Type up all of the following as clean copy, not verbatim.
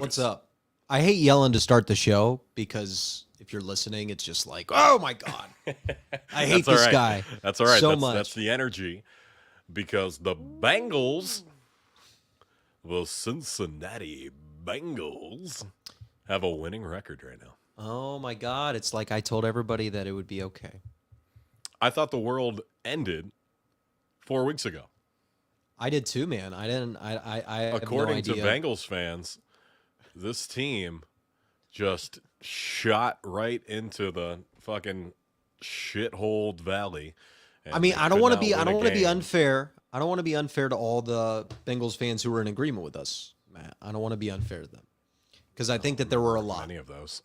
What's up? I hate yelling to start the show because if you're listening, it's just like, oh my God. I hate this guy. That's all right. So much. That's the energy because the Bengals, the Cincinnati Bengals, have a winning record right now. Oh my God. It's like I told everybody that it would be okay. I thought the world ended 4 weeks ago. I did too, man. I didn't. I have According no to idea. Bengals fans, this team just shot right into the fucking shithole valley. I mean, I don't want to be. I don't want to be unfair. I don't want to be unfair to all the Bengals fans who were in agreement with us, Matt. I don't want to be unfair to them because I think that there were a lot. Many of those.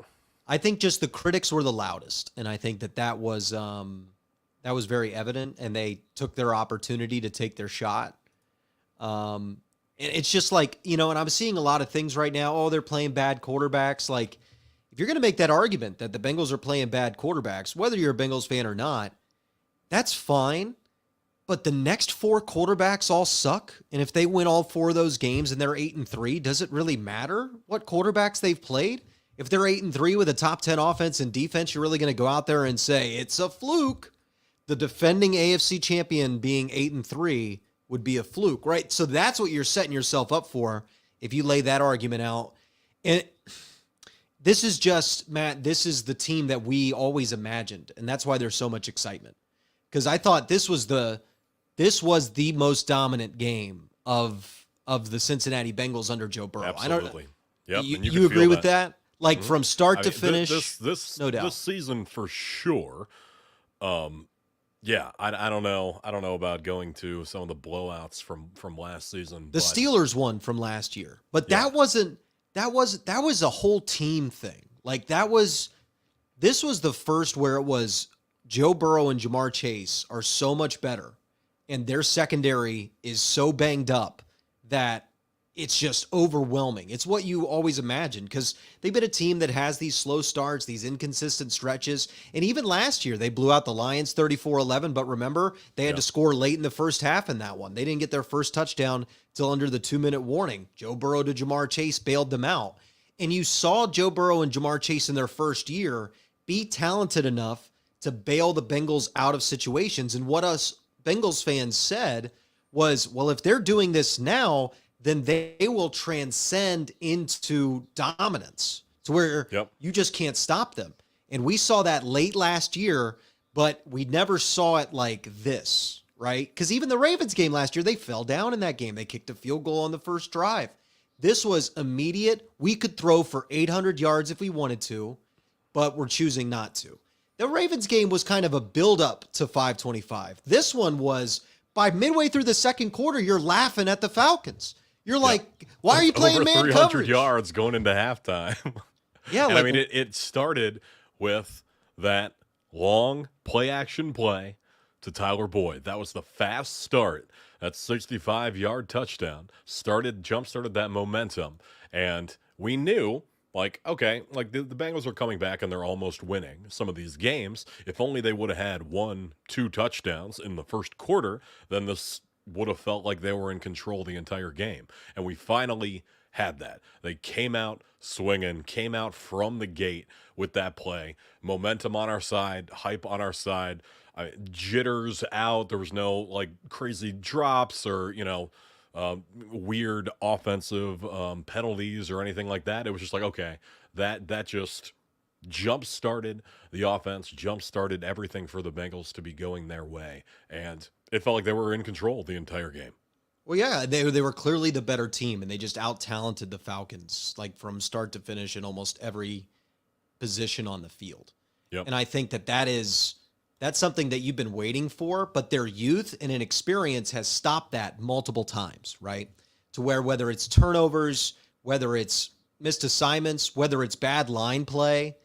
I think just the critics were the loudest, and I think that was very evident, and they took their opportunity to take their shot. And it's just like, and I'm seeing a lot of things right now. Oh, they're playing bad quarterbacks. Like, if you're going to make that argument that the Bengals are playing bad quarterbacks, whether you're a Bengals fan or not, that's fine. But the next 4 quarterbacks all suck. And if they win all 4 of those games and they're 8-3, does it really matter what quarterbacks they've played? If they're 8-3 with a top 10 offense and defense, you're really going to go out there and say it's a fluke. The defending AFC champion being 8-3 would be a fluke, right? So that's what you're setting yourself up for if you lay that argument out. And this is just, Matt, this is the team that we always imagined. And that's why there's so much excitement. Because I thought this was the most dominant game of the Cincinnati Bengals under Joe Burrow. Absolutely. Yep. You agree with that? Like from start to finish, no doubt. This season for sure. Yeah, I don't know. I don't know about going to some of the blowouts from last season. The Steelers won from last year, but that was a whole team thing. Like this was the first where it was Joe Burrow and Jamar Chase are so much better, and their secondary is so banged up that it's just overwhelming. It's what you always imagined because they've been a team that has these slow starts, these inconsistent stretches. And even last year, they blew out the Lions 34-11. But remember, they had to score late in the first half in that one. They didn't get their first touchdown till under the 2-minute warning. Joe Burrow to Jamar Chase bailed them out. And you saw Joe Burrow and Jamar Chase in their first year be talented enough to bail the Bengals out of situations. And what us Bengals fans said was, well, if they're doing this now, then they will transcend into dominance to where you just can't stop them. And we saw that late last year, but we never saw it like this, right? Because even the Ravens game last year, they fell down in that game. They kicked a field goal on the first drive. This was immediate. We could throw for 800 yards if we wanted to, but we're choosing not to. The Ravens game was kind of a build-up to 525. This one was, by midway through the second quarter, you're laughing at the Falcons. You're like, why are you playing man coverage? 300 yards going into halftime. Yeah, and I mean, it started with that long play-action play to Tyler Boyd. That was the fast start. That 65-yard touchdown jump-started that momentum. And we knew, like, okay, like the Bengals are coming back and they're almost winning some of these games. If only they would have had 1-2 touchdowns in the first quarter, then this would have felt like they were in control the entire game. And we finally had that. They came out swinging, came out from the gate with that play. Momentum on our side, hype on our side, jitters out. There was no like crazy drops or, weird offensive penalties or anything like that. It was just like, okay, that just jump-started the offense, jump-started everything for the Bengals to be going their way. And it felt like they were in control the entire game. Well, yeah, they were clearly the better team, and they just out-talented the Falcons, like from start to finish in almost every position on the field. Yep. And I think that's something that you've been waiting for, but their youth and inexperience has stopped that multiple times, right? To where whether it's turnovers, whether it's missed assignments, whether it's bad line play,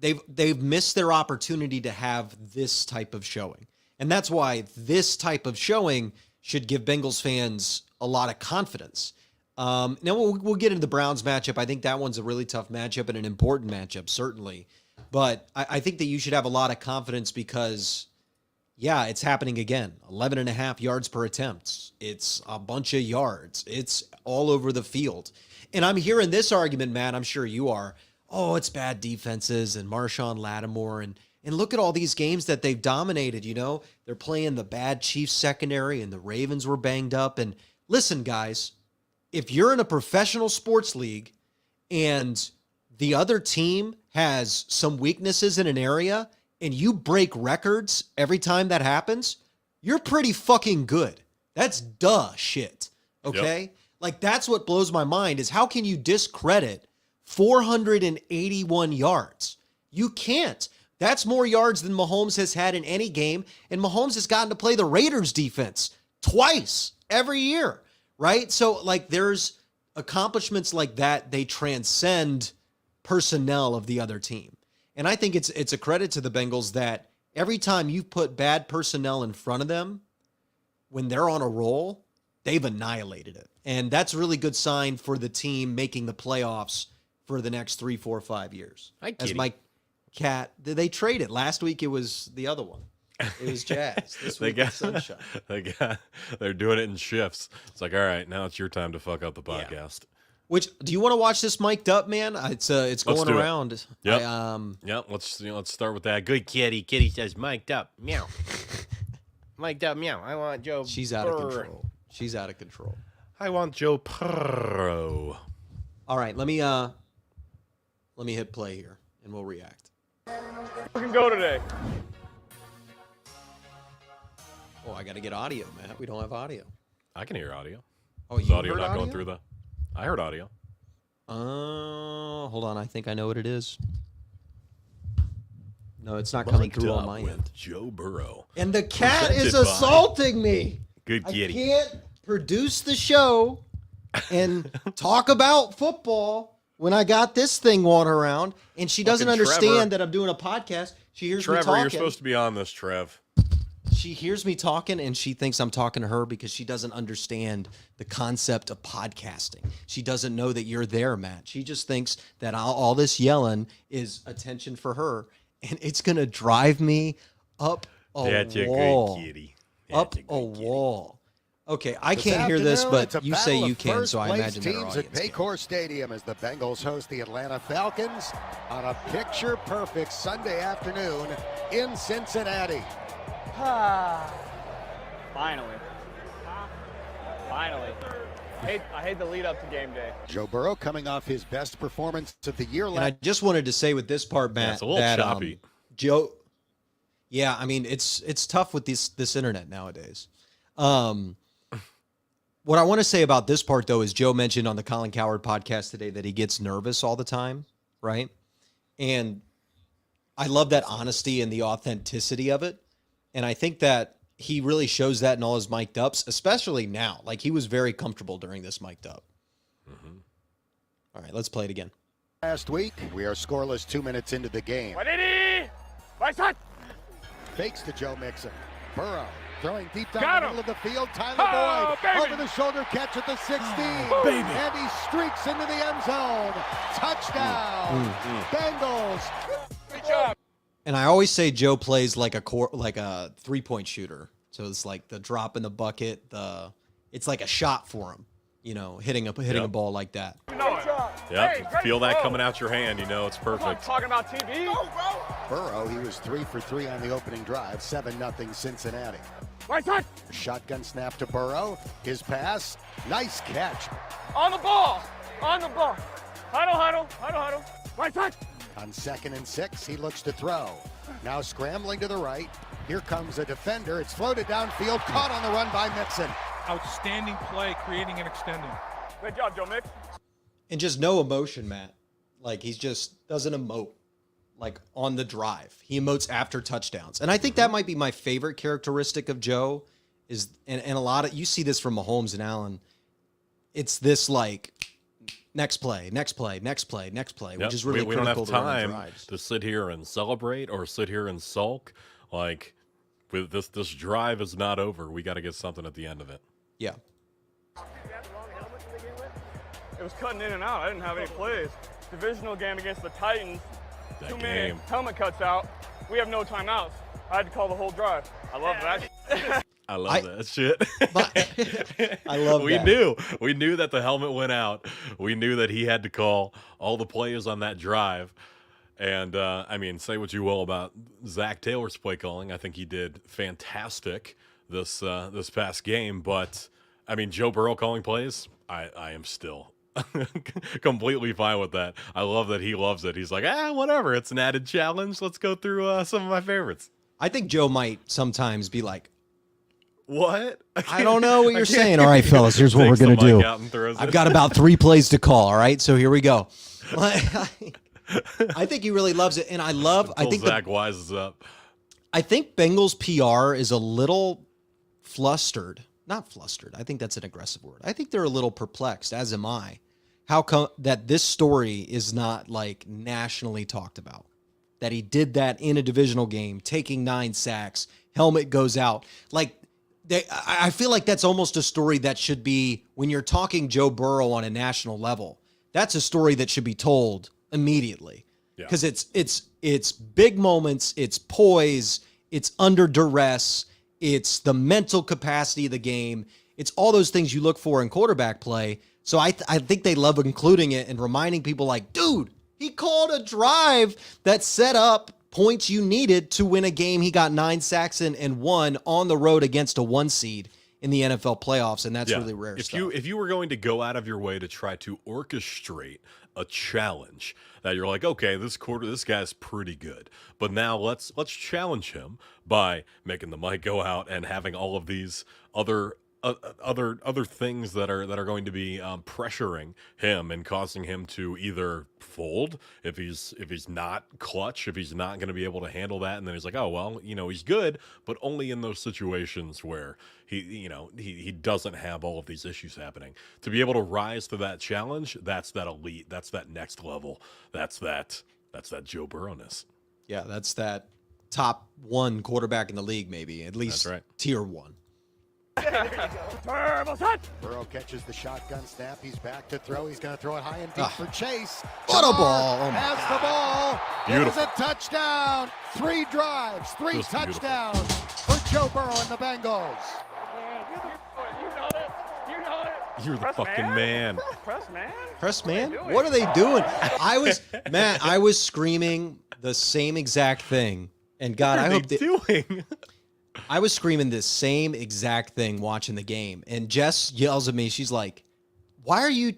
they've missed their opportunity to have this type of showing. And that's why this type of showing should give Bengals fans a lot of confidence. Now we'll get into the Browns matchup. I think that one's a really tough matchup and an important matchup, certainly. But I think that you should have a lot of confidence because, yeah, it's happening again. 11.5 yards per attempt. It's a bunch of yards. It's all over the field. And I'm hearing this argument, Matt, I'm sure you are. Oh, it's bad defenses and Marshawn Lattimore. And look at all these games that they've dominated, you know. They're playing the bad Chiefs secondary and the Ravens were banged up. And listen, guys, if you're in a professional sports league and the other team has some weaknesses in an area and you break records every time that happens, you're pretty fucking good. That's shit. Okay? Yep. Like, that's what blows my mind is how can you discredit 481 yards? You can't. That's more yards than Mahomes has had in any game, and Mahomes has gotten to play the Raiders defense twice every year, right? So, like, there's accomplishments like that. They transcend personnel of the other team. And I think it's a credit to the Bengals that every time you put bad personnel in front of them, when they're on a roll, they've annihilated it. And that's a really good sign for the team making the playoffs for the next 3, 4, 5 years. As my cat, they traded. Last week it was the other one. It was Jazz. This week it's Sunshine. They're doing it in shifts. It's like, all right, now it's your time to fuck up the podcast. Yeah. Which, do you want to watch this mic'd up, man? It's going around. Yep. Let's start with that. Good kitty. Kitty says mic'd up. Meow. Mic'd up. Meow. I want Joe. She's out of control. She's out of control. I want Joe Burrow. All right, let me hit play here, and we'll react. We can go today. Oh, I got to get audio, Matt. We don't have audio. I can hear audio. Oh, Is you audio heard not audio? going through the? I heard audio. Hold on. I think I know what it is. No, it's not coming through on my end. Joe Burrow. And the cat is assaulting me. Good kitty. I can't produce the show and talk about football when I got this thing wandering around, and she doesn't understand that I'm doing a podcast. She hears me talking. Trevor, you're supposed to be on this, Trev. She hears me talking, and she thinks I'm talking to her because she doesn't understand the concept of podcasting. She doesn't know that you're there, Matt. She just thinks that all this yelling is attention for her, and it's going to drive me up a wall. That's a good kitty. Up a wall. Okay, I can't hear this, but you say you can, so I imagine their audience at Paycor Stadium as the Bengals host the Atlanta Falcons on a picture-perfect Sunday afternoon in Cincinnati. Finally. I hate the lead up to game day. Joe Burrow coming off his best performance of the year. And I just wanted to say with this part, Matt, it's a little choppy. Joe. Yeah, I mean it's tough with this internet nowadays. What I want to say about this part though is Joe mentioned on the Colin Cowherd podcast today that he gets nervous all the time, right? And I love that honesty and the authenticity of it. And I think that he really shows that in all his mic'd ups, especially now. Like, he was very comfortable during this mic'd up. Mm-hmm. All right, let's play it again. Last week, we are scoreless 2 minutes into the game. Fakes to Joe Mixon. Burrow throwing deep down the middle of the field. Tyler Boyd over the shoulder catch at the 16. And he streaks into the end zone. Touchdown. Bengals. Good job. And I always say Joe plays like a 3-point shooter. So it's like the drop in the bucket. It's like a shot for him, you know, hitting a ball like that. Yep, feel that coming out your hand. You know it's perfect. Talking about TV. Burrow, he was 3 for 3 on the opening drive. 7-0 Cincinnati. Shotgun snap to Burrow. His pass. Nice catch. On the ball. Huddle. Right side. On 2nd and 6, he looks to throw. Now scrambling to the right. Here comes a defender. It's floated downfield. Caught on the run by Mixon. Outstanding play, creating and extending. Good job, Joe Mix. And just no emotion, Matt. Like, he's just doesn't emote like on the drive. He emotes after touchdowns. And I think that might be my favorite characteristic of Joe is, and a lot of, you see this from Mahomes and Allen. It's this like next play, which is really we don't have critical time to drives. to sit here and celebrate or sit here and sulk. Like, with this drive is not over. We got to get something at the end of it. Yeah. It was cutting in and out. I didn't have any plays. Divisional game against the Titans. That Too game. many helmet cuts out. We have no timeouts. I had to call the whole drive. I love that. I love that shit. I love that. We knew that the helmet went out. We knew that he had to call all the plays on that drive. And, I mean, say what you will about Zach Taylor's play calling. I think he did fantastic this past game. But, I mean, Joe Burrow calling plays, I am still completely fine with that. I love that he loves it. He's like, whatever. It's an added challenge. Let's go through some of my favorites. I think Joe might sometimes be like, what? I don't know what you're saying. All right, fellas, here's what we're going to do. I've got about 3 plays to call, all right? So here we go. I think he really loves it, and I think Zach wises up. I think Bengals PR is a little flustered. Not flustered. I think that's an aggressive word. I think they're a little perplexed, as am I. How come that this story is not like nationally talked about? That he did that in a divisional game, taking 9 sacks, helmet goes out. Like, I feel like that's almost a story that should be, when you're talking Joe Burrow on a national level, that's a story that should be told immediately. Because it's big moments, it's poise, it's under duress, it's the mental capacity of the game, it's all those things you look for in quarterback play. So I think they love including it and reminding people like, dude, he called a drive that set up points you needed to win a game. He got 9 sacks and won on the road against a 1 seed in the NFL playoffs, and that's really rare stuff. If you were going to go out of your way to try to orchestrate a challenge that you're like, okay, this guy's pretty good, but now let's challenge him by making the mic go out and having all of these other things that are going to be pressuring him and causing him to either fold if he's not clutch, if he's not going to be able to handle that, and then he's like, oh well, he's good, but only in those situations where he doesn't have all of these issues happening. To be able to rise to that challenge, that's that elite, that's that next level, that's that Joe Burrowness. Yeah, that's that top 1 quarterback in the league, maybe at least tier 1. Terrible touch. Burrow catches the shotgun snap. He's back to throw. He's going to throw it high and deep for Chase. What a ball. Oh has the ball. Beautiful. It is a touchdown. 3 drives, 3 Just touchdowns for Joe Burrow and the Bengals. You're the fucking man. Press man? What are they doing? I was screaming the same exact thing. And God, I hope doing. I was screaming this same exact thing watching the game, and Jess yells at me. She's like, why are you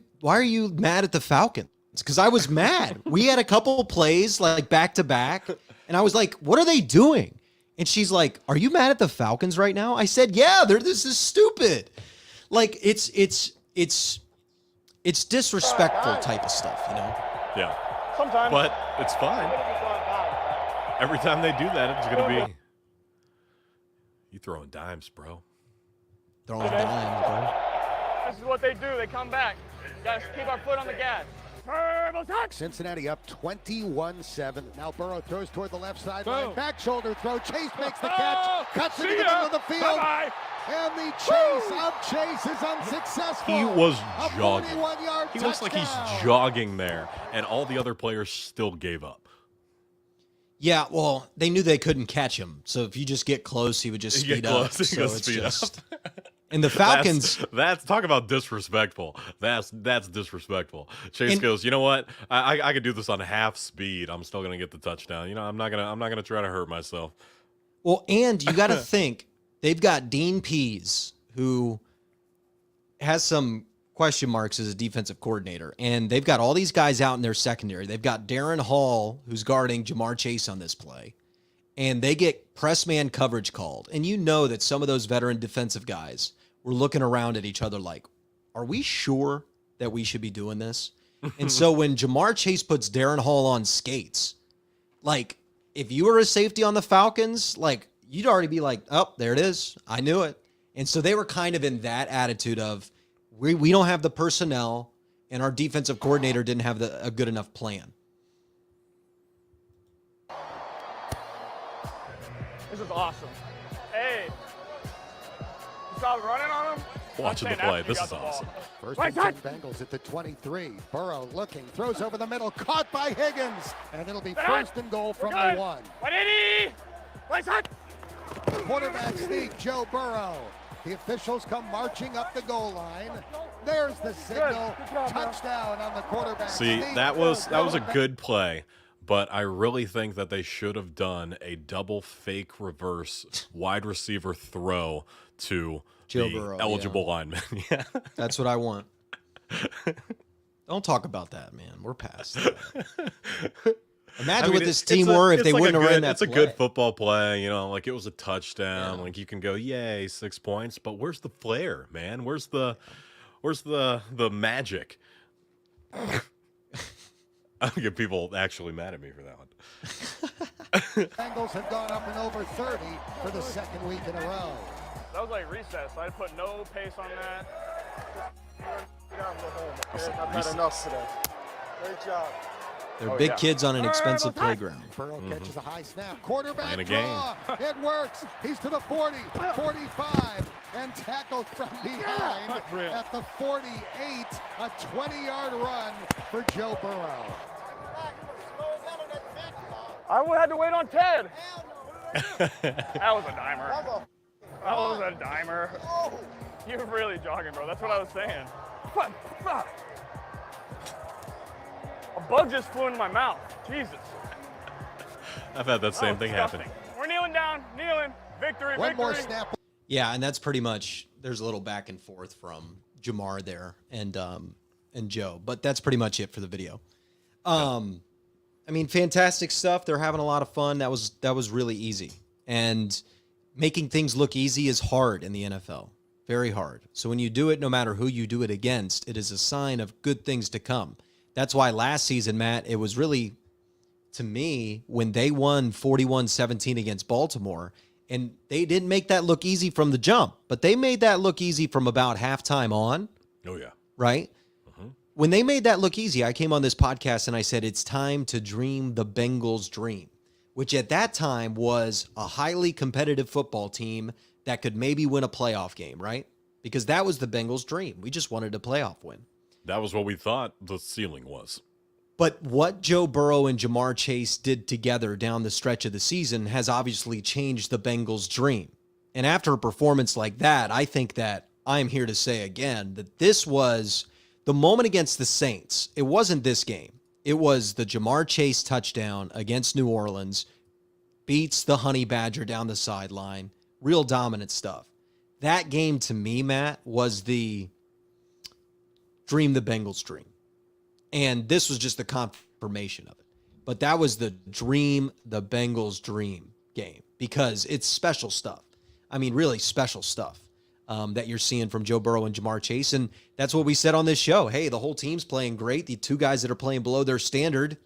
mad at the Falcons? Because I was mad. We had a couple plays like back to back, and I was like, what are they doing? And she's like, are you mad at the Falcons right now? I said, yeah, this is stupid. Like it's disrespectful type of stuff, Yeah. Sometimes. But it's fine. Every time they do that, it's going to be, you throwing dimes, bro. Throwing dimes, bro. This is what they do. They come back. Guys, keep our foot on the gas. Terrible touch. Cincinnati up 21-7. Now Burrow throws toward the left sideline. Back shoulder throw. Chase makes the catch. Cuts into the middle of the field. Bye-bye. And the chase of Chase is unsuccessful. He was a jogging. 41-yard He looks like he's touchdown. jogging there, and all the other players still gave up. Yeah, well, they knew they couldn't catch him. So if you just get close, he would just speed up. So it's just. And the Falcons. That's talk about disrespectful. That's disrespectful. Chase goes, you know what? I could do this on half speed. I'm still gonna get the touchdown. I'm not gonna try to hurt myself. Well, and you got to think they've got Dean Pease, who has some question marks as a defensive coordinator, and they've got all these guys out in their secondary. They've got Darren Hall, who's guarding Jamar Chase on this play, and they get press man coverage called. And you know that some of those veteran defensive guys were looking around at each other like, are we sure that we should be doing this? And so when Jamar Chase puts Darren Hall on skates, like, if you were a safety on the Falcons, like, you'd already be like, oh, there it is. I knew it. And so they were kind of in that attitude of, we don't have the personnel, and our defensive coordinator didn't have a good enough plan. This is awesome. Hey. You saw him running on him? Watching the play. This is awesome. First and 10 Bengals at the 23. Burrow looking, throws over the middle, caught by Higgins, and it'll be first and goal from the 1. What did he? Play shot. Quarterback sneak, Joe Burrow. The officials come marching up the goal line. There's the signal. Touchdown on the quarterback See, sneak. that was a good play, but I really think that they should have done a double fake reverse wide receiver throw to Joe the Burrow, eligible lineman. Yeah. That's what I want. Don't talk about that, man. We're past that. Imagine what this team were if they wouldn't have ran that It's a play. good football play, like it was a touchdown. Like you can go, yay, 6 points, but where's the flair, man? Where's the magic? I'll get people actually mad at me for that one. Bengals have gone up and over 30 for the second week in a row. That was like recess. I put no pace on that. I've had enough today. Great job. They're big kids on an expensive playground. Burrow catches a high snap. Quarterback And a draw. It works. He's to the 40, 45, and tackled from behind at the 48. A 20-yard run for Joe Burrow. I had to wait on Ted. That was a dimer. That was a dimer. You're really jogging, bro. That's what I was saying. Fuck. A bug just flew into my mouth. Jesus. I've had that same thing happen. We're kneeling down. Kneeling. Victory. One more snap. Yeah, and that's pretty much, there's a little back and forth from Jamar there and Joe, but that's pretty much it for the video. I mean, fantastic stuff. They're having a lot of fun. That was really easy. And making things look easy is hard in the NFL. Very hard. So when you do it, no matter who you do it against, it is a sign of good things to come. That's why last season, Matt, it was really, to me, when they won 41-17 against Baltimore, and they didn't make that look easy from the jump, but they made that look easy from about halftime on. Oh, yeah. Right? When they made that look easy, I came on this podcast and I said, it's time to dream the Bengals dream, which at that time was a highly competitive football team that could maybe win a playoff game, right? Because that was the Bengals' dream. We just wanted a playoff win. That was what we thought the ceiling was. But what Joe Burrow and Jamar Chase did together down the stretch of the season has obviously changed the Bengals' dream. And after a performance like that, I think that I'm here to say again that this was the moment against the Saints. It wasn't this game. It was the Jamar Chase touchdown against New Orleans, beats the Honey Badger down the sideline, real dominant stuff. That game to me, Matt, was the dream the Bengals dream. And this was just the confirmation of it. But that was the dream the Bengals dream game because it's special stuff. I mean, really special stuff that you're seeing from Joe Burrow and Jamar Chase. And that's what we said on this show. Hey, the whole team's playing great. The two guys that are playing below their standard,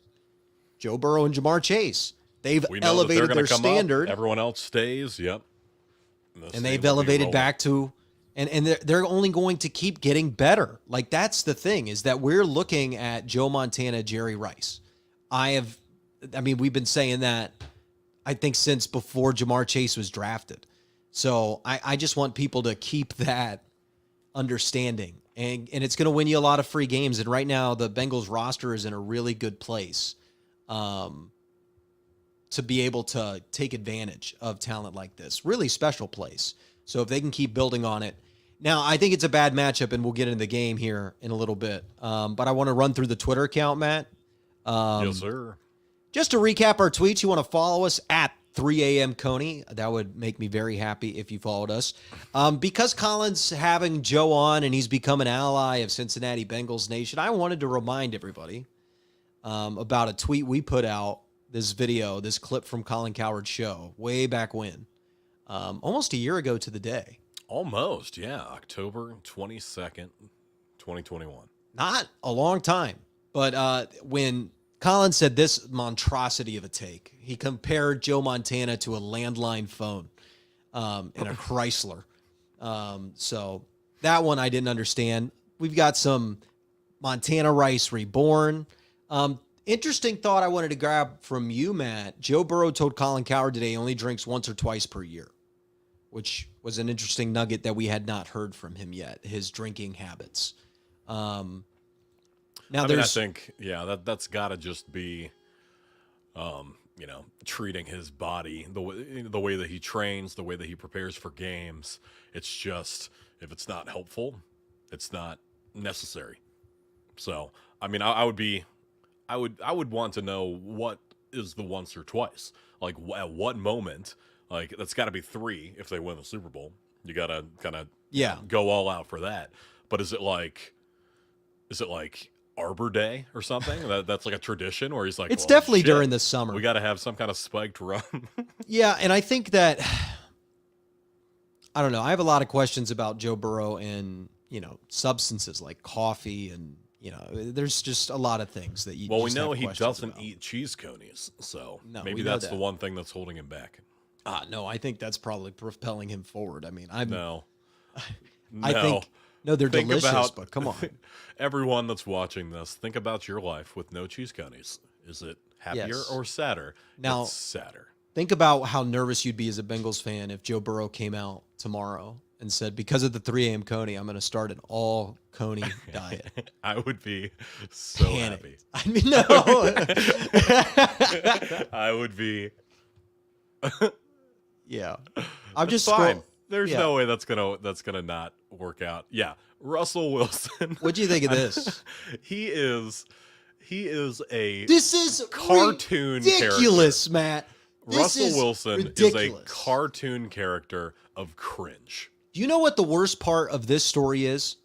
Joe Burrow and Jamar Chase. They've elevated their standard. Everyone else stays. Yep. And they've elevated back to, and they're only going to keep getting better. Like, that's the thing, is that we're looking at Joe Montana, Jerry Rice. We've been saying that, I think, since before Jamar Chase was drafted. So I just want people to keep that understanding. And it's going to win you a lot of free games. And right now, the Bengals roster is in a really good place to be able to take advantage of talent like this. Really special place. So if they can keep building on it. Now, I think it's a bad matchup, and we'll get into the game here in a little bit. But I want to run through the Twitter account, Matt. Yes, sir. Just to recap our tweets, you want to follow us at 3 a.m. Coney. That would make me very happy if you followed us. Because Colin's having Joe on and he's become an ally of Cincinnati Bengals Nation, I wanted to remind everybody about a tweet we put out, this video, this clip from Colin Cowherd's show way back when, almost a year ago to the day. Almost, yeah. October 22nd, 2021. Not a long time, but when Colin said this monstrosity of a take, he compared Joe Montana to a landline phone in a Chrysler. So that one I didn't understand. We've got some Montana Rice Reborn. Interesting thought I wanted to grab from you, Matt. Joe Burrow told Colin Cowherd today he only drinks once or twice per year, which was an interesting nugget that we had not heard from him yet, his drinking habits. I think, that's got to just be treating his body, the way that he trains, the way that he prepares for games. It's just, if it's not helpful, it's not necessary. So, I mean, I would want to know what is the once or twice. Like, at what moment? Like, that's got to be 3 if they win the Super Bowl. You got to kind of go all out for that. But is it like Arbor Day or something? That's like a tradition where he's like, it's well, definitely shit, during the summer. we got to have some kind of spiked run. Yeah, and I think that, I don't know, I have a lot of questions about Joe Burrow and, substances like coffee and, there's just a lot of things that you Well, we just know have he questions doesn't about. eat cheese conies, so No, maybe we know that's that. the one thing that's holding him back. No, I think that's probably propelling him forward. I mean, No. I think, no, they're Think delicious, about- but come on. Everyone that's watching this, think about your life with no cheese conies. Is it happier Yes. or sadder? Now- It's sadder. Think about how nervous you'd be as a Bengals fan if Joe Burrow came out tomorrow and said, because of the 3 a.m. Coney, I'm going to start an all Coney diet. I would be so Panicked. happy. I mean, no. I would be. Yeah. I'm just fine. scroll- There's yeah. no way that's gonna not work out. Yeah, Russell Wilson. What'd you think of this? He is a This is cartoon ridiculous, Matt. This Russell is Wilson ridiculous. is a cartoon character of cringe. Do you know what the worst part of this story is?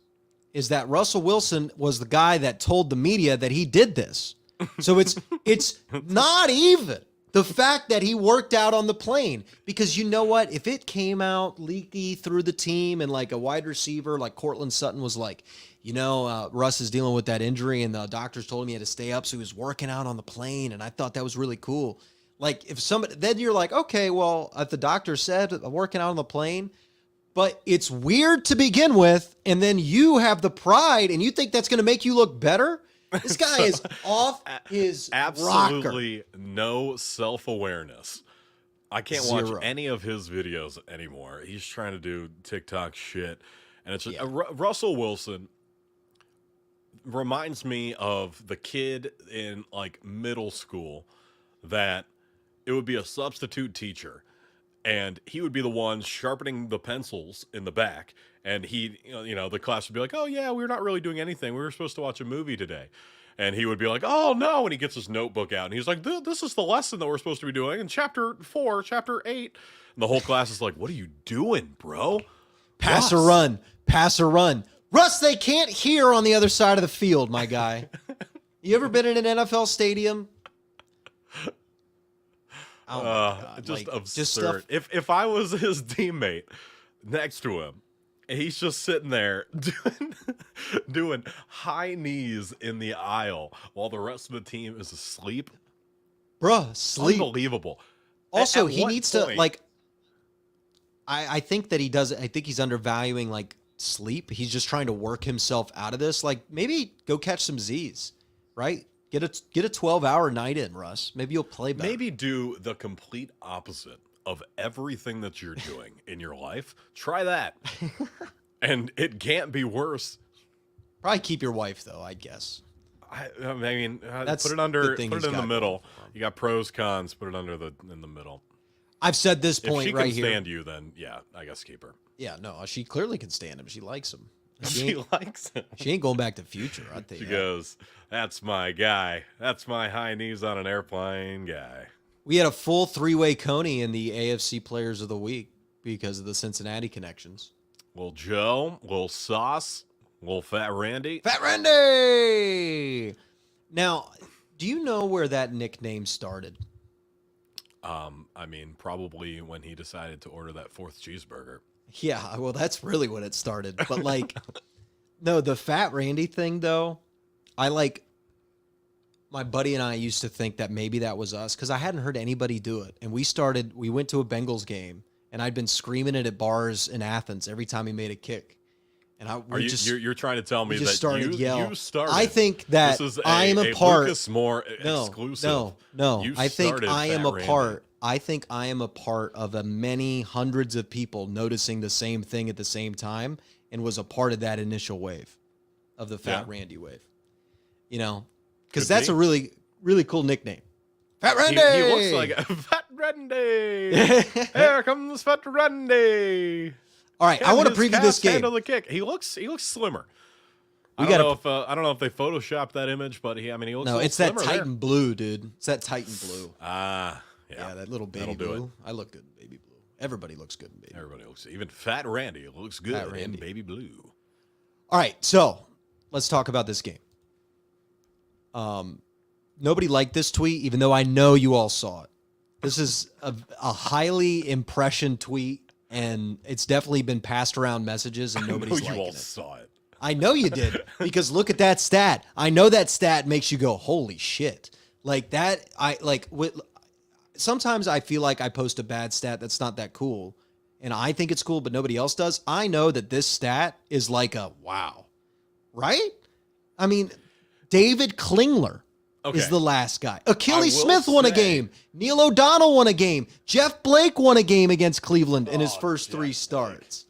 Is that Russell Wilson was the guy that told the media that he did this. So it's not even the fact that he worked out on the plane. Because you know what? If it came out leaky through the team and like a wide receiver like Cortland Sutton was like, Russ is dealing with that injury and the doctors told him he had to stay up, so he was working out on the plane, and I thought that was really cool. Like if somebody, then you're like, okay, well, if the doctor said working out on the plane, but it's weird to begin with, and then you have the pride, and you think that's going to make you look better? This guy is off his Absolutely rocker. no self-awareness. I can't watch Zero. any of his videos anymore. He's trying to do TikTok shit, and it's just, Yeah. Russell Wilson reminds me of the kid in like middle school that it would be a substitute teacher, and he would be the one sharpening the pencils in the back, and he, the class would be like, oh yeah, we're not really doing anything. We were supposed to watch a movie today. And he would be like, oh no, and he gets his notebook out, and he's like, this is the lesson that we're supposed to be doing in chapter 4, chapter 8. And the whole class is like, what are you doing, bro? Pass or Russ. run. Pass or run. Russ, they can't hear on the other side of the field, my guy. You ever been in an NFL stadium? Oh my God. Just Like, absurd. just stuff. If I was his teammate next to him, and he's just sitting there doing high knees in the aisle while the rest of the team is asleep. Bruh, sleep. Unbelievable. Also, At he what needs point- to, like, I think that he does, I think he's undervaluing, like, sleep. He's just trying to work himself out of this. Like, maybe go catch some Z's, right? Get a 12-hour night in, Russ. Maybe you'll play better. Maybe do the complete opposite of everything that you're doing in your life. Try that. And it can't be worse. Probably keep your wife, though, I guess. I mean, That's put it the under, thing put he's it in the got middle. going for him. You got pros, cons. Put it under in the middle. I've said this If point she right can here. stand you, then yeah, I guess keep her. Yeah, no, she clearly can stand him. She likes him. She likes it. She ain't going back to Future, I'll tell you She that. goes, "That's my guy. That's my high knees on an airplane guy." We had a full 3-way Coney in the AFC Players of the Week because of the Cincinnati connections. Little Joe, little Sauce, little Fat Randy. Fat Randy! Now, do you know where that nickname started? I mean, probably when he decided to order that 4th cheeseburger. Yeah, well, that's really when it started. But, like, no, the Fat Randy thing, though, my buddy and I used to think that maybe that was us because I hadn't heard anybody do it. And we went to a Bengals game, and I'd been screaming it at bars in Athens every time he made a kick. And You're trying to tell me just that started yell. you started? I think that this is I am a a part. Lukas Moore exclusive. No. You I think started I am Fat a Randy. part. I think I am a part of a many hundreds of people noticing the same thing at the same time, and was a part of that initial wave, of the Fat Yeah. Randy wave. Because Could that's be. a really, really cool nickname. Fat Randy. He looks like a Fat Randy. Here comes Fat Randy. All right, I want to preview this game. Handle the kick. He looks slimmer. I I don't know if they photoshopped that image, but he looks. No, it's that Titan there. blue, dude. It's that Titan blue. Yeah, That little baby blue. I look good in baby blue. Everybody looks good in baby. Everybody looks, even Fat Randy looks good in baby blue. All right, so let's talk about this game. Nobody liked this tweet, even though I know you all saw it. This is a highly impressioned tweet, and it's definitely been passed around messages, and nobody's liking it. You all saw it. I know you did, because look at that stat. I know that stat makes you go, holy shit. Like that, sometimes I feel like I post a bad stat that's not that cool, and I think it's cool, but nobody else does. I know that this stat is like a wow, right? I mean, David Klingler is the last guy. Achilles Smith won a game. Neil O'Donnell won a game. Jeff Blake won a game against Cleveland in his first three starts.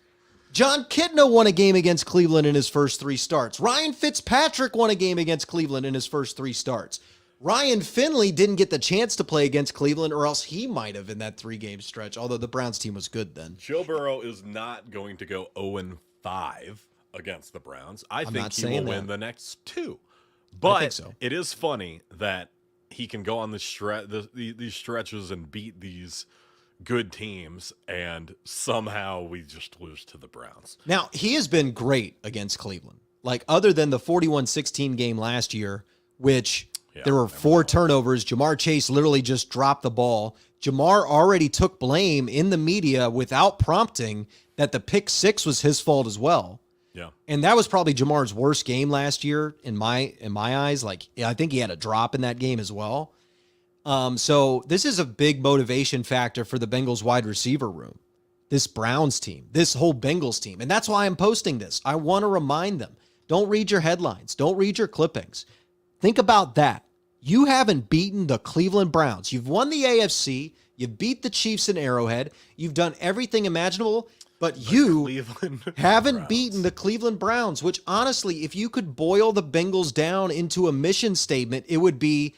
John Kitna won a game against Cleveland in his first three starts. Ryan Fitzpatrick won a game against Cleveland in his first three starts. Ryan Finley didn't get the chance to play against Cleveland, or else he might have in that 3-game stretch, although the Browns team was good then. Joe Burrow is not going to go 0-5 against the Browns. I think he will win the next two. But it is funny that he can go on these stretches and beat these good teams, and somehow we just lose to the Browns. Now, he has been great against Cleveland. Like, other than the 41-16 game last year, which there were 4 turnovers. Jamar Chase literally just dropped the ball. Jamar already took blame in the media without prompting that the pick 6 was his fault as well. Yeah. And that was probably Jamar's worst game last year in my eyes. Like, I think he had a drop in that game as well. So this is a big motivation factor for the Bengals wide receiver room, this Browns team, this whole Bengals team. And that's why I'm posting this. I want to remind them, don't read your headlines. Don't read your clippings. Think about that. You haven't beaten the Cleveland Browns. You've won the AFC. You've beat the Chiefs in Arrowhead. You've done everything imaginable, but you haven't beaten the Cleveland Browns, which honestly, if you could boil the Bengals down into a mission statement, it would be,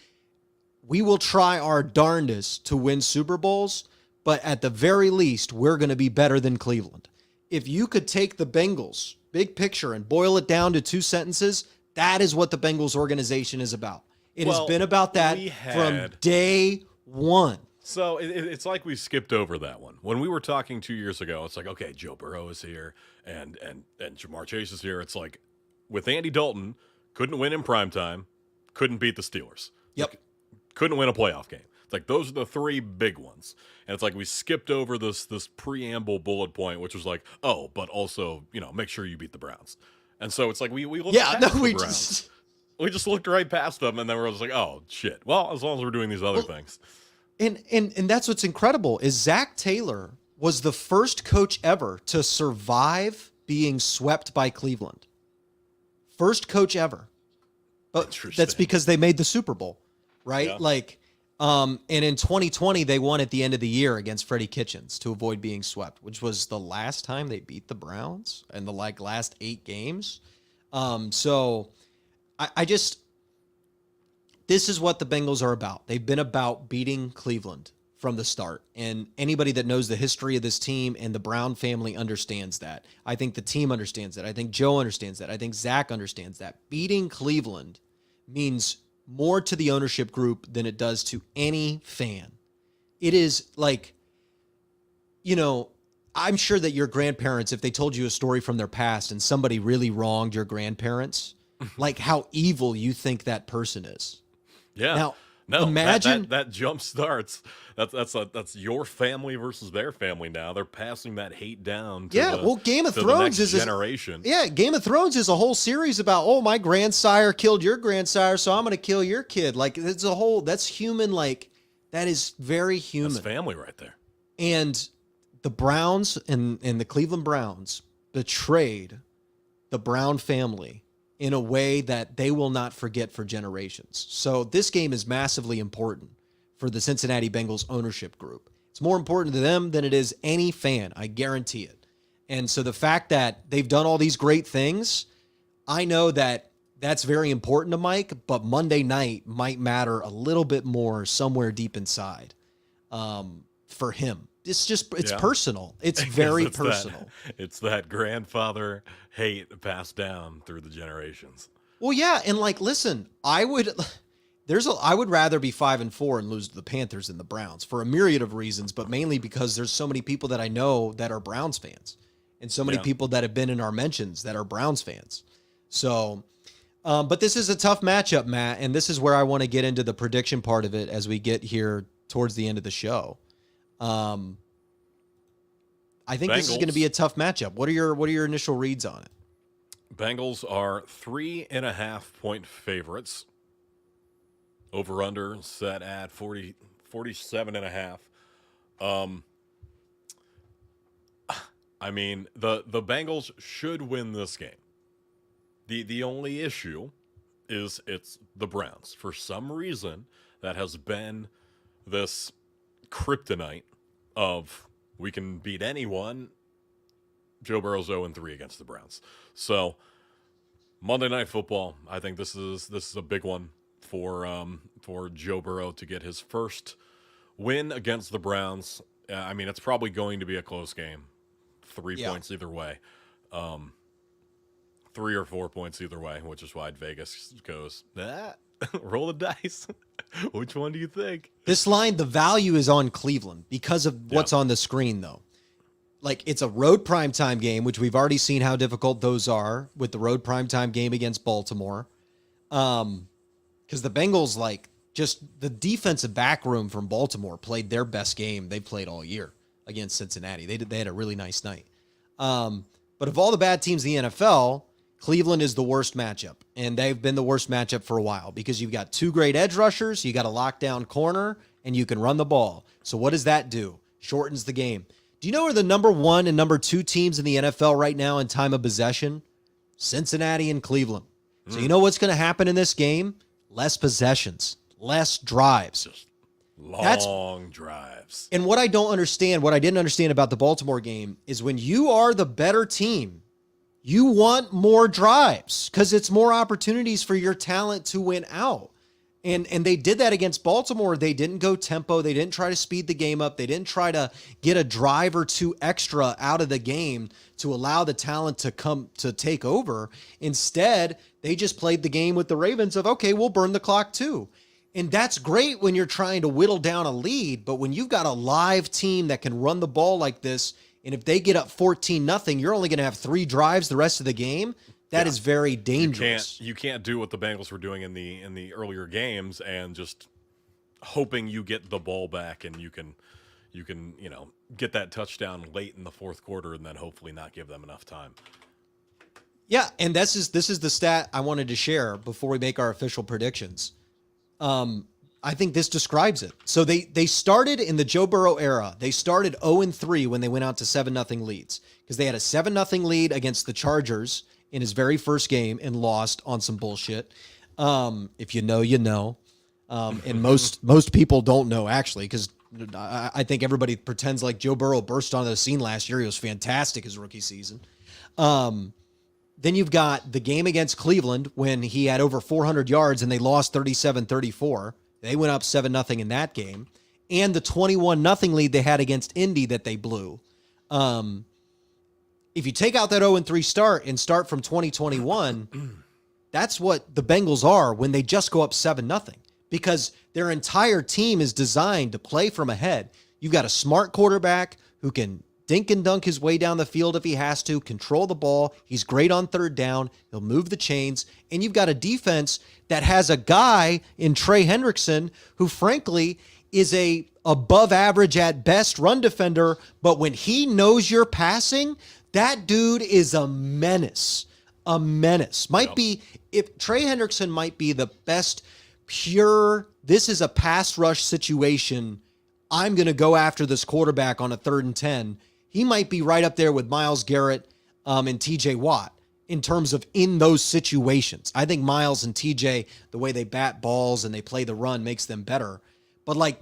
we will try our darndest to win Super Bowls, but at the very least, we're going to be better than Cleveland. If you could take the Bengals, big picture, and boil it down to 2 sentences, that is what the Bengals organization is about. It has been about that from day one. So it's like we skipped over that one. When we were talking 2 years ago, it's like, okay, Joe Burrow is here and Jamar Chase is here. It's like, with Andy Dalton, couldn't win in primetime, couldn't beat the Steelers. Yep. Couldn't win a playoff game. It's like, those are the 3 big ones. And it's like we skipped over this preamble bullet point, which was like, oh, but also, make sure you beat the Browns. And so it's like we looked past the Browns. We just looked right past them, and then we're just like, oh, shit. Well, as long as we're doing these other things. And that's what's incredible is Zach Taylor was the first coach ever to survive being swept by Cleveland. First coach ever. That's because they made the Super Bowl, right? Yeah. Like, and in 2020, they won at the end of the year against Freddie Kitchens to avoid being swept, which was the last time they beat the Browns in the last 8 games. So I just, this is what the Bengals are about. They've been about beating Cleveland from the start. And anybody that knows the history of this team and the Brown family understands that. I think the team understands that. I think Joe understands that. I think Zach understands that. Beating Cleveland means more to the ownership group than it does to any fan. It is like, I'm sure that your grandparents, if they told you a story from their past and somebody really wronged your grandparents, like how evil you think that person is. Yeah. Now, no, imagine that jump starts. That's your family versus their family now. They're passing that hate down to Game of Thrones is generation. Game of Thrones is a whole series about, oh, my grandsire killed your grandsire, so I'm going to kill your kid. Like, that's human. Like, that is very human. That's family right there. And the Browns and the Cleveland Browns betrayed the Brown family in a way that they will not forget for generations. So this game is massively important for the Cincinnati Bengals ownership group. It's more important to them than it is any fan. I guarantee it. And so the fact that they've done all these great things, I know that that's very important to Mike, but Monday night might matter a little bit more somewhere deep inside for him. It's personal. It's very personal. It's that grandfather hate passed down through the generations. Well, yeah, and like, listen, I would rather be 5-4 and lose to the Panthers than the Browns for a myriad of reasons, but mainly because there's so many people that I know that are Browns fans, and so many people that have been in our mentions that are Browns fans. So, but this is a tough matchup, Matt, and this is where I want to get into the prediction part of it as we get here towards the end of the show. I think this is going to be a tough matchup. What are your initial reads on it? Bengals are 3.5-point favorites. Over under set at 47.5. I mean, the Bengals should win this game. The only issue is it's the Browns. For some reason, that has been this kryptonite of we can beat anyone. Joe Burrow's 0-3 against the Browns. So Monday Night Football, I think this is a big one for Joe Burrow to get his first win against the Browns. I mean, it's probably going to be a close game. 3 points either way. 3 or 4 points either way, which is why Vegas goes, roll the dice. Which one do you think? This line, the value is on Cleveland because of what's on the screen, though. Like, it's a road primetime game, which we've already seen how difficult those are with the road primetime game against Baltimore. Because the Bengals, like, just the defensive back room from Baltimore played their best game they've played all year against Cincinnati. They had a really nice night. But of all the bad teams in the NFL, Cleveland is the worst matchup, and they've been the worst matchup for a while because you've got 2 great edge rushers, you got a lockdown corner, and you can run the ball. So what does that do? Shortens the game. Do you know where the number 1 and number 2 teams in the NFL right now in time of possession? Cincinnati and Cleveland. So you know what's going to happen in this game? Less possessions, less drives. Just long drives. And what I don't understand, what I didn't understand about the Baltimore game is when you are the better team, you want more drives because it's more opportunities for your talent to win out. And they did that against Baltimore. They didn't go tempo. They didn't try to speed the game up. They didn't try to get a drive or 2 extra out of the game to allow the talent to come to take over. Instead, they just played the game with the Ravens of, okay, we'll burn the clock too. And that's great when you're trying to whittle down a lead, but when you've got a live team that can run the ball like this, and if they get up 14-0, you're only going to have 3 drives the rest of the game. That is very dangerous. You can't do what the Bengals were doing in the earlier games and just hoping you get the ball back and you can get that touchdown late in the fourth quarter and then hopefully not give them enough time. Yeah, and this is the stat I wanted to share before we make our official predictions. I think this describes it. So they started in the Joe Burrow era. They started 0-3 when they went out to 7-0 leads because they had a 7-0 lead against the Chargers in his very first game and lost on some bullshit. If you know, you know. And most people don't know, actually, because I think everybody pretends like Joe Burrow burst onto the scene last year. He was fantastic his rookie season. Then you've got the game against Cleveland when he had over 400 yards and they lost 37-34. They went up 7-0 in that game. And the 21-0 lead they had against Indy that they blew. If you take out that 0-3 start and start from 2021, that's what the Bengals are when they just go up 7-0 because their entire team is designed to play from ahead. You've got a smart quarterback who can dink and dunk his way down the field if he has to, control the ball. He's great on third down. He'll move the chains. And you've got a defense that has a guy in Trey Hendrickson who, frankly, is a above average at best run defender. But when he knows you're passing, that dude is a menace. A menace. If Trey Hendrickson might be the best pure, this is a pass rush situation, I'm going to go after this quarterback on a 3rd and 10. He might be right up there with Myles Garrett and TJ Watt in terms of in those situations. I think Myles and TJ, the way they bat balls and they play the run makes them better. But like,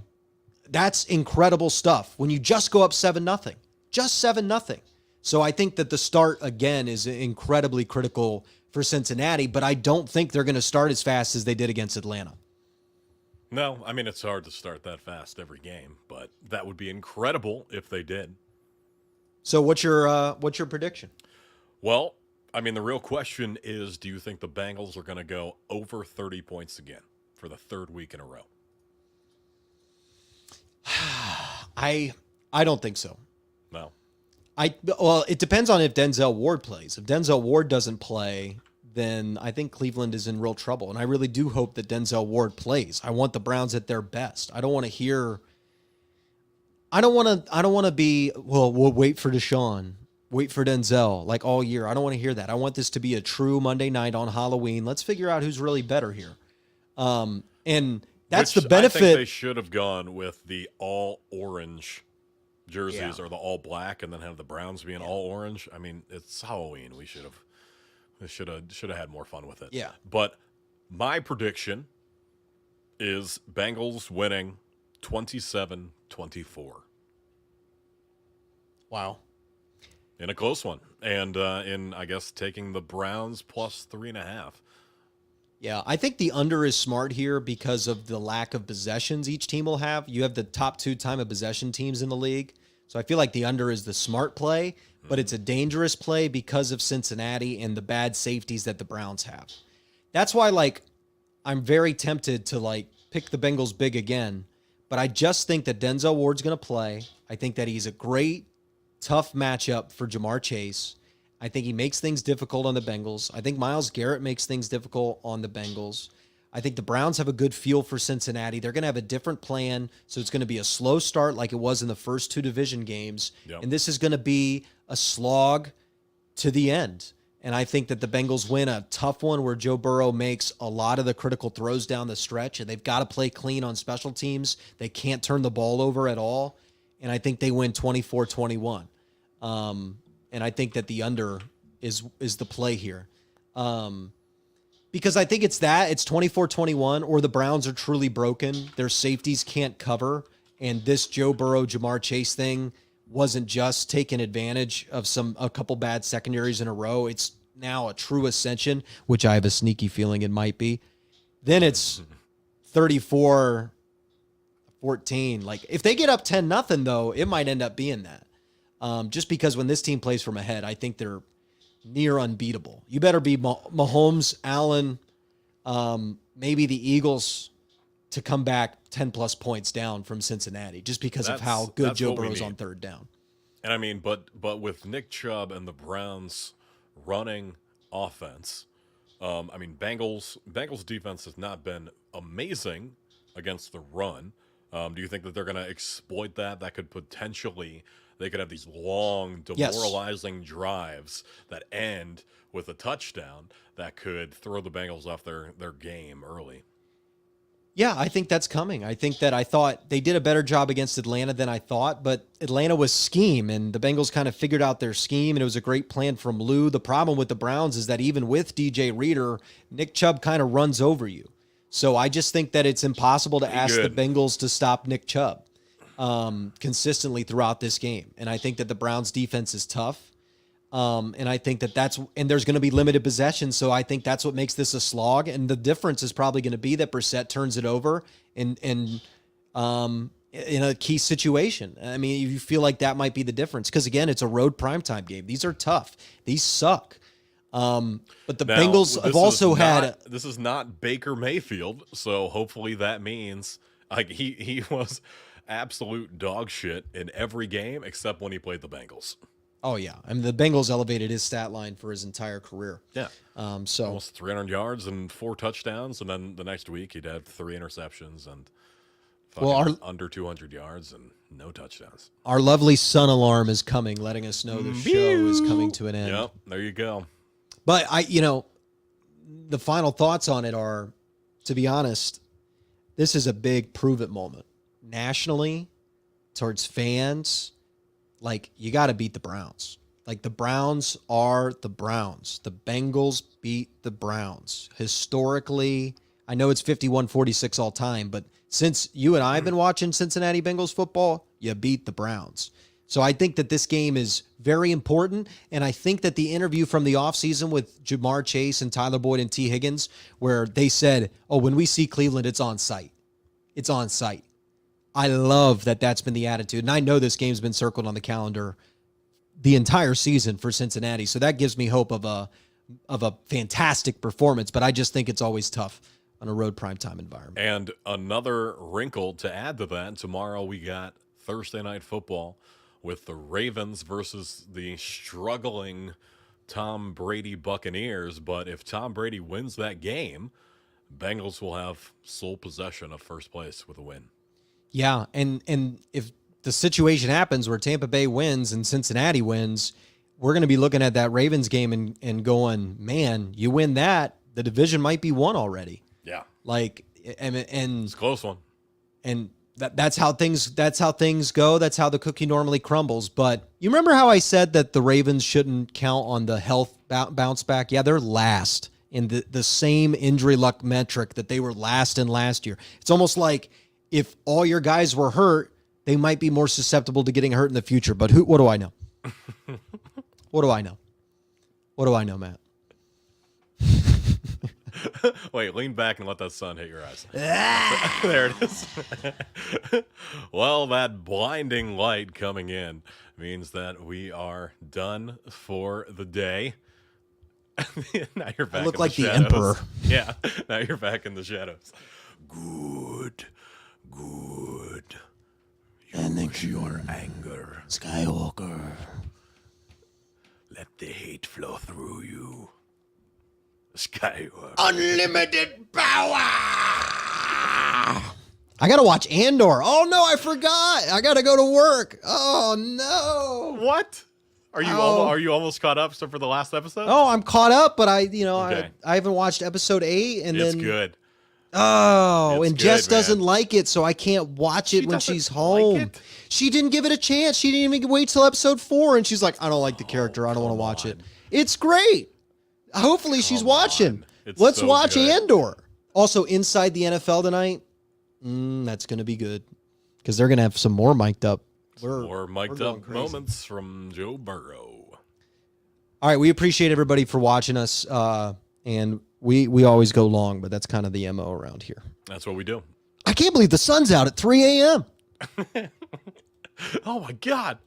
that's incredible stuff when you just go up 7-0, just 7-0. So I think that the start again is incredibly critical for Cincinnati, but I don't think they're going to start as fast as they did against Atlanta. No, I mean, it's hard to start that fast every game, but that would be incredible if they did. So what's your prediction? Well, I mean, the real question is, do you think the Bengals are going to go over 30 points again for the third week in a row? I don't think so. No. Well, it depends on if Denzel Ward plays. If Denzel Ward doesn't play, then I think Cleveland is in real trouble. And I really do hope that Denzel Ward plays. I want the Browns at their best. I don't want to be, well, we'll wait for Deshaun, wait for Denzel like all year. I don't want to hear that. I want this to be a true Monday night on Halloween. Let's figure out who's really better here. And that's the benefit. I think they should have gone with the all orange jerseys or the all black, and then have the Browns being all orange. I mean, it's Halloween. We should have had more fun with it. Yeah. But my prediction is Bengals winning 27-24. Wow. In a close one. And in, I guess, taking the Browns plus 3.5. Yeah, I think the under is smart here because of the lack of possessions each team will have. You have the top 2 time of possession teams in the league. So I feel like the under is the smart play, but it's a dangerous play because of Cincinnati and the bad safeties that the Browns have. That's why, like, I'm very tempted to, like, pick the Bengals big again, but I just think that Denzel Ward's going to play. I think that he's a great, tough matchup for Jamar Chase. I think he makes things difficult on the Bengals. I think Myles Garrett makes things difficult on the Bengals. I think the Browns have a good feel for Cincinnati. They're going to have a different plan, so it's going to be a slow start like it was in the first 2 division games, and this is going to be a slog to the end. And I think that the Bengals win a tough one where Joe Burrow makes a lot of the critical throws down the stretch, and they've got to play clean on special teams. They can't turn the ball over at all, and I think they win 24-21. And I think that the under is the play here. Because I think it's 24-21, or the Browns are truly broken. Their safeties can't cover, and this Joe Burrow, Jamar Chase thing wasn't just taking advantage of a couple bad secondaries in a row. It's now a true ascension, which I have a sneaky feeling it might be. Then it's 34-14. Like, if they get up 10-0, though, it might end up being that. Just because when this team plays from ahead, I think they're near unbeatable. You better be Mahomes, Allen, maybe the Eagles to come back 10-plus points down from Cincinnati just because of how good Joe Burrow's on third down. And I mean, but with Nick Chubb and the Browns running offense, I mean, Bengals defense has not been amazing against the run. Do you think that they're going to exploit that? That could potentially, they could have these long, demoralizing drives that end with a touchdown that could throw the Bengals off their game early. Yeah, I think that's coming. I thought they did a better job against Atlanta than I thought, but Atlanta was scheme, and the Bengals kind of figured out their scheme, and it was a great plan from Lou. The problem with the Browns is that even with DJ Reader, Nick Chubb kind of runs over you. So I just think that it's impossible to ask the Bengals to stop Nick Chubb consistently throughout this game. And I think that the Browns defense is tough. And I think that there's going to be limited possession. So I think that's what makes this a slog. And the difference is probably going to be that Brissett turns it over in a key situation. I mean, you feel like that might be the difference. Because again, it's a road primetime game. These are tough. These suck. But the Bengals have also this is not Baker Mayfield, so hopefully that means like he was absolute dog shit in every game except when he played the Bengals. Oh yeah, I mean the Bengals elevated his stat line for his entire career. Yeah, so almost 300 yards and 4 touchdowns, and then the next week he'd have 3 interceptions and under 200 yards and no touchdowns. Our lovely sun alarm is coming, letting us know the show is coming to an end. Yep, there you go. But the final thoughts on it are, to be honest, this is a big prove it moment nationally towards fans. Like, you got to beat the Browns. Like, the Browns are the Browns. The Bengals beat the Browns. Historically, I know it's 51-46 all time, but since you and I have been watching Cincinnati Bengals football, you beat the Browns. So I think that this game is very important, and I think that the interview from the offseason with Jamar Chase and Tyler Boyd and T. Higgins, where they said, oh, when we see Cleveland, it's on site. It's on site. I love that that's been the attitude, and I know this game's been circled on the calendar the entire season for Cincinnati, so that gives me hope of a fantastic performance, but I just think it's always tough on a road primetime environment. And another wrinkle to add to that, tomorrow we got Thursday Night Football with the Ravens versus the struggling Tom Brady Buccaneers. But if Tom Brady wins that game, Bengals will have sole possession of first place with a win. Yeah, and if the situation happens where Tampa Bay wins and Cincinnati wins, we're going to be looking at that Ravens game and going, man, you win that, the division might be won already. Yeah. Like, and it's a close one. And that's how things go. That's how the cookie normally crumbles. But you remember how I said that the Ravens shouldn't count on the health bounce back? Yeah, they're last in the same injury luck metric that they were last in last year. It's almost like if all your guys were hurt, they might be more susceptible to getting hurt in the future. But what do I know? What do I know? What do I know, Matt? Wait, lean back and let that sun hit your eyes. There it is. Well, that blinding light coming in means that we are done for the day. Now you're back. I look in like the shadows. Emperor. Yeah, now you're back in the shadows. Good. Use your anger. Skywalker. Let the hate flow through you. Skywalker. Unlimited power. I got to watch Andor. Oh, no, I forgot. I got to go to work. Oh, no. What? Are you almost caught up for the last episode? Oh, I'm caught up, but I haven't watched episode 8. And it's then, good. Oh, It's and good, Jess doesn't man. like it, so I can't watch it when doesn't she's home. like it? She didn't give it a chance. She didn't even wait till episode 4, and she's like, I don't like the character. I don't want to watch it. It's great. Hopefully she's watching. on. It's Let's so watch good. Andor. Also, Inside the NFL tonight, that's going to be good because they're going to have some more mic'd up. More mic'd going up crazy. moments from Joe Burrow. All right, we appreciate everybody for watching us, and we always go long, but that's kind of the MO around here. That's what we do. I can't believe the sun's out at 3 a.m. Oh, my God.